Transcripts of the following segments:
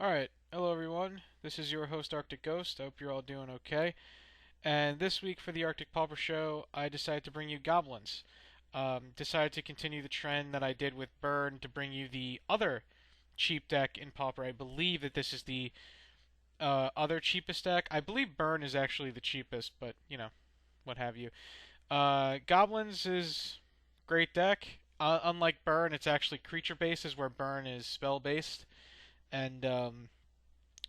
Alright, hello everyone. This is your host Arctic Ghost. I hope you're all doing okay. And this week for the Arctic Pauper Show, I decided to bring you Goblins. Decided to continue the trend that I did with Burn to bring you the other cheap deck in Pauper. I believe that this is the other cheapest deck. I believe Burn is actually the cheapest, but what have you. Goblins is great deck. Unlike Burn, it's actually creature based, is where Burn is spell based. And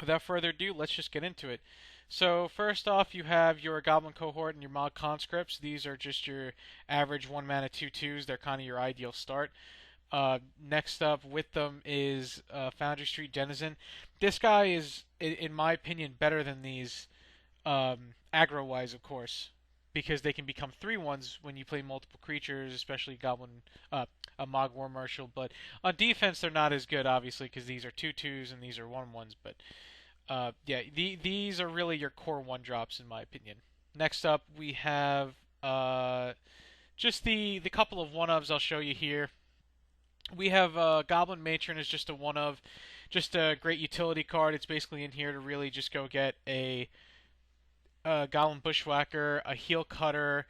without further ado, let's just get into it. So first off, you have your Goblin Cohort and your Mod Conscripts. These are just your average 1 mana 2/2s. They're kind of your ideal start. Next up with them is Foundry Street Denizen. This guy is, in my opinion, better than these aggro-wise, of course, because they can become 3/1s when you play multiple creatures, especially Goblin, a Mog War Marshal. But on defense, they're not as good, obviously, because these are 2/2s and these are 1/1s. But yeah, these are really your core 1-drops, in my opinion. Next up, we have just the couple of 1-ofs I'll show you here. We have Goblin Matron is just a 1-of, just a great utility card. It's basically in here to really just go get a Goblin Bushwhacker, a Heel Cutter,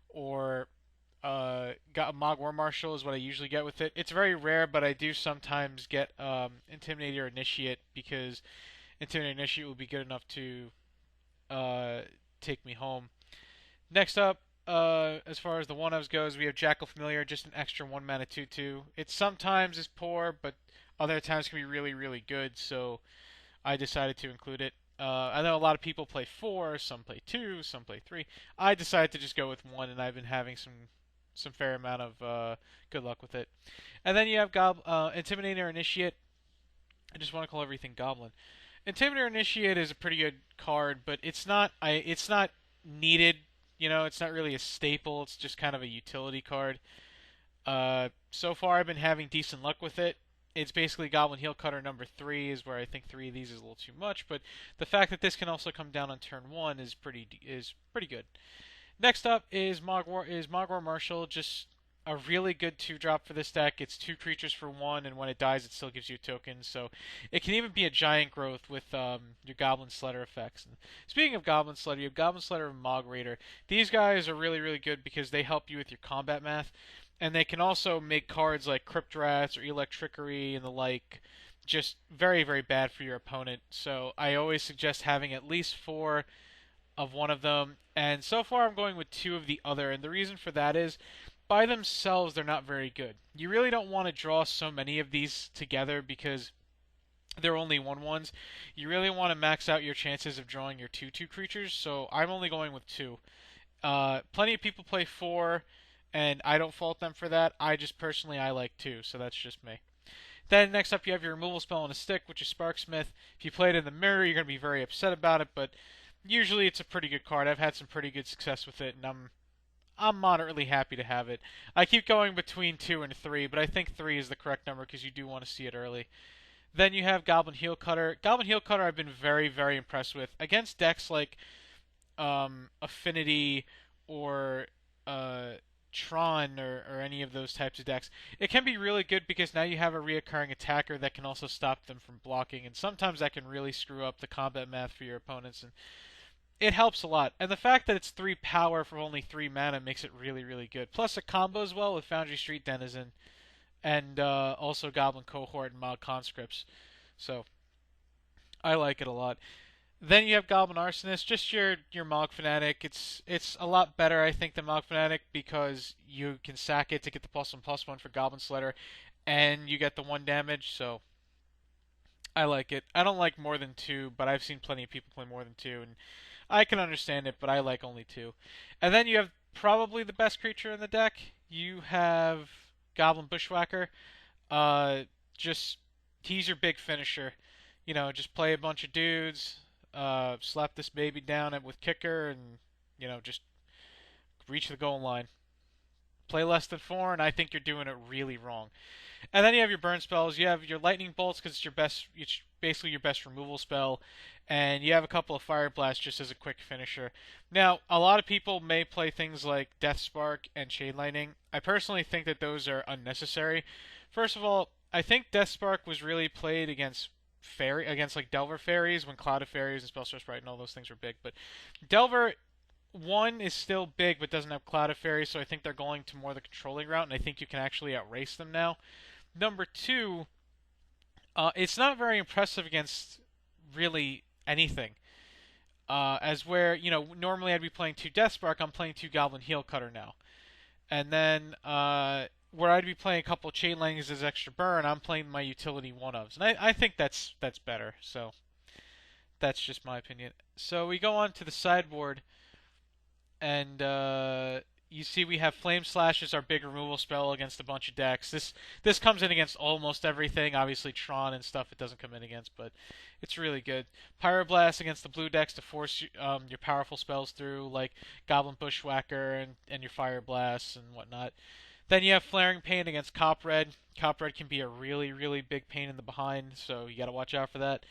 or got a Mog War Marshal is what I usually get with it. It's very rare, but I do sometimes get Intimidator Initiate because Intimidator Initiate will be good enough to take me home. Next up, as far as the 1-ofs goes, we have Jackal Familiar, just an extra 1 mana 2/2. It sometimes is poor, but other times can be really, really good, so I decided to include it. I know a lot of people play 4, some play 2, some play 3. I decided to just go with 1, and I've been having some fair amount of good luck with it. And then you have Intimidator Initiate. I just want to call everything Goblin. Intimidator Initiate is a pretty good card, but it's not needed. It's not really a staple. It's just kind of a utility card. So far, I've been having decent luck with it. It's basically Goblin Heel Cutter number 3 is where I think 3 of these is a little too much, but the fact that this can also come down on turn 1 is pretty good. Next up is Mog War Marshal, just a really good 2-drop for this deck. It's 2 creatures for 1, and when it dies, it still gives you a token. So it can even be a giant growth with your Goblin Sledder effects. And speaking of Goblin Sledder, you have Goblin Sledder and Mog Raider. These guys are really, really good because they help you with your combat math, and they can also make cards like Crypt Rats or Electrickery and the like just very, very bad for your opponent. So I always suggest having at least 4 of one of them, and so far I'm going with 2 of the other, and the reason for that is by themselves they're not very good. You really don't want to draw so many of these together because they're only 1/1s. You really want to max out your chances of drawing your 2/2 creatures, so I'm only going with 2. Plenty of people play 4, and I don't fault them for that. I like 2, so that's just me. Then next up you have your removal spell on a stick, which is Sparksmith. If you play it in the mirror, you're going to be very upset about it, but usually it's a pretty good card. I've had some pretty good success with it, and I'm moderately happy to have it. I keep going between 2 and 3, but I think 3 is the correct number because you do want to see it early. Then you have Goblin Heel Cutter. Goblin Heel Cutter I've been very, very impressed with. Against decks like Affinity or Tron or any of those types of decks, it can be really good because now you have a reoccurring attacker that can also stop them from blocking, and sometimes that can really screw up the combat math for your opponents, and it helps a lot. And the fact that it's 3 power for only 3 mana makes it really, really good. Plus it combos well with Foundry Street Denizen and also Goblin Cohort and Mod Conscripts. So I like it a lot. Then you have Goblin Arsonist, just your Mog Fanatic. It's a lot better, I think, than Mog Fanatic because you can sack it to get the +1/+1 for Goblin Sledder, and you get the 1 damage. So I like it. I don't like more than 2, but I've seen plenty of people play more than 2, and I can understand it, but I like only 2. And then you have probably the best creature in the deck. You have Goblin Bushwhacker. Just he's your big finisher. Just play a bunch of dudes, slap this baby down with kicker, and just reach the goal line. Play less than 4, and I think you're doing it really wrong. And then you have your burn spells. You have your lightning bolts because it's basically your best removal spell, and you have a couple of fire blasts just as a quick finisher. Now, a lot of people may play things like Death Spark and Chain Lightning. I personally think that those are unnecessary. First of all, I think Death Spark was really played against fairy against like Delver fairies when Cloud of Fairies and Spellstar Sprite and all those things were big. But Delver one is still big but doesn't have Cloud of Fairies, so I think they're going to more the controlling route, and I think you can actually outrace them now. Number two, it's not very impressive against really anything. As where, normally I'd be playing 2 Deathspark, I'm playing 2 Goblin Heel Cutter now. And then, where I'd be playing a couple Chain Langs as extra burn, I'm playing my utility 1-ofs. And I think that's better, so that's just my opinion. So we go on to the sideboard, and you see we have Flame Slash as our big removal spell against a bunch of decks. This comes in against almost everything. Obviously Tron and stuff it doesn't come in against, but it's really good. Pyroblast against the blue decks to force your powerful spells through, like Goblin Bushwhacker and your Fire Blasts and whatnot. Then you have Flaring Pain against Cop Red. Cop Red can be a really, really big pain in the behind, so you gotta watch out for that.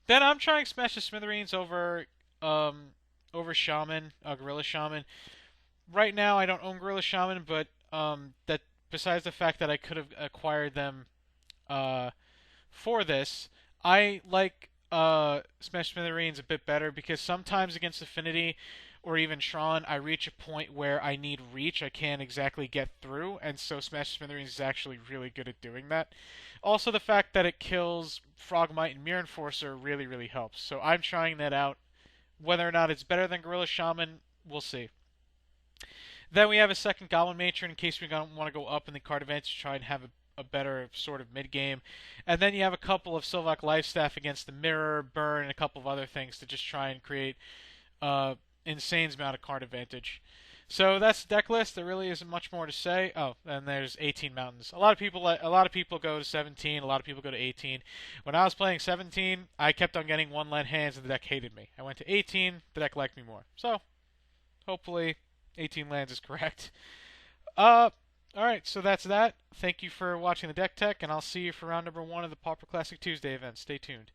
Then I'm trying Smash the Smithereens over Shaman, Gorilla Shaman. Right now I don't own Gorilla Shaman, but that besides the fact that I could have acquired them for this, I like Smash Smithereens a bit better because sometimes against Affinity or even Tron, I reach a point where I need reach. I can't exactly get through, and so Smash Smithereens is actually really good at doing that. Also, the fact that it kills Frogmite and Mirror Enforcer really, really helps. So I'm trying that out. Whether or not it's better than Gorilla Shaman, we'll see. Then we have a second Goblin Matron in case we don't want to go up in the card advantage to try and have a better sort of mid-game. And then you have a couple of Sylvac Lifestaff against the Mirror, Burn, and a couple of other things to just try and create insane amount of card advantage. So that's the deck list. There really isn't much more to say. Oh, and there's 18 mountains. A lot of people go to 17. A lot of people go to 18. When I was playing 17, I kept on getting one land hands, and the deck hated me. I went to 18. The deck liked me more. So hopefully 18 lands is correct. Alright, so that's that. Thank you for watching the Deck Tech, and I'll see you for round number 1 of the Pauper Classic Tuesday event. Stay tuned.